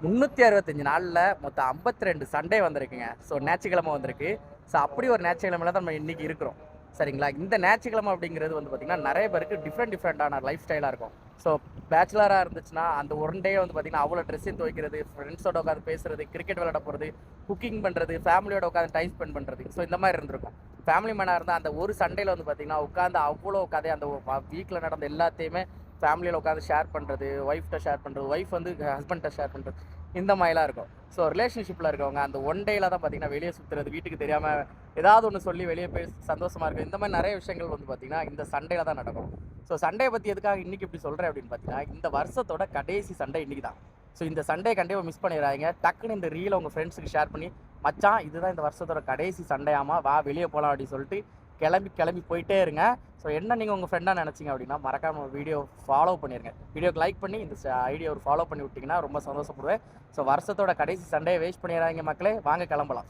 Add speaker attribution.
Speaker 1: 365 நாளில் மொத்தம் 52 சண்டே வந்திருக்குங்க. ஸோ ஞாயிற்றுக்கிழமை வந்திருக்கு. ஸோ அப்படி ஒரு ஞாயிற்றுக்கிழமையில தான் நம்ம இன்றைக்கி இருக்கிறோம். சரிங்களா? இந்த ஞாயிற்றுக்கிழமை அப்படிங்கிறது வந்து பார்த்திங்கன்னா நிறைய பேருக்கு டிஃப்ரெண்ட்டான லைஃப் ஸ்டைலாக இருக்கும். ஸோ பேச்சுலராக இருந்துச்சுன்னா அந்த ஒன் டே வந்து பார்த்திங்கன்னா அவ்வளோ ட்ரெஸ்ஸையும் துவைக்கிறது, ஃப்ரெண்ட்ஸோட உட்காந்து பேசுறது, கிரிக்கெட் விளையாட போகிறது, குக்கிங் பண்ணுறது, ஃபேமிலியோட உட்காந்து டைம் ஸ்பெண்ட் பண்ணுறது. ஸோ இந்த மாதிரி இருந்திருக்கும். ஃபேமிலி மேனாக இருந்தால் அந்த ஒரு சண்டேல வந்து பார்த்திங்கன்னா உட்காந்து அவ்வளோ கதை அந்த வீக்கில் நடந்த எல்லாத்தையுமே ஃபேமிலியில் உட்காந்து ஷேர் பண்ணுறது, ஒய்ஃப்கிட்ட ஷேர் பண்ணுறது, ஒய்ஃப் வந்து ஹஸ்பண்ட்டை ஷேர் பண்ணுறது, இந்த மாதிரிலாம் இருக்கும். ஸோ ரிலேஷன்ஷிப்பில் இருக்கவங்க அந்த ஒன் டேயில் தான் பார்த்திங்கன்னா வெளியே சுற்றுறது, வீட்டுக்கு தெரியாமல் ஏதாவது ஒன்று சொல்லி வெளியே போய் சந்தோஷமாக இருக்குது. இந்த மாதிரி நிறைய விஷயங்கள் வந்து பார்த்திங்கன்னா இந்த சண்டேல தான் நடக்கும். ஸோ சண்டே பற்றி எதுக்காக இன்றைக்கி இப்படி சொல்கிறேன் அப்படின்னு பார்த்தீங்கன்னா, இந்த வருஷத்தோட கடைசி சண்டே இன்றைக்கி தான். ஸோ இந்த சண்டே கண்டிப்பாக மிஸ் பண்ணிடுறாங்க. டக்குன்னு இந்த ரீலை உங்கள் ஃப்ரெண்ட்ஸுக்கு ஷேர் பண்ணி, மச்சான் இதுதான் இந்த வருஷத்தோட கடைசி சண்டேயாமா, வா வெளியே போகலாம் அப்படின்னு சொல்லிட்டு கிளம்பி போயிட்டே இருங்க. ஸோ என்ன நீங்கள் உங்கள் ஃப்ரெண்டாக நினச்சிங்க அப்படின்னா மறக்காமல் வீடியோ ஃபாலோ பண்ணிடுங்க. வீடியோக்கு லைக் பண்ணி இந்த ஐடியா ஒரு ஃபாலோ பண்ணி விட்டிங்கன்னா ரொம்ப சந்தோஷப்படுவேன். ஸோ வருஷத்தோட கடைசி சண்டே வேஸ்ட் பண்ணிடுறாங்க மக்களே, வாங்க கிளம்பலாம்.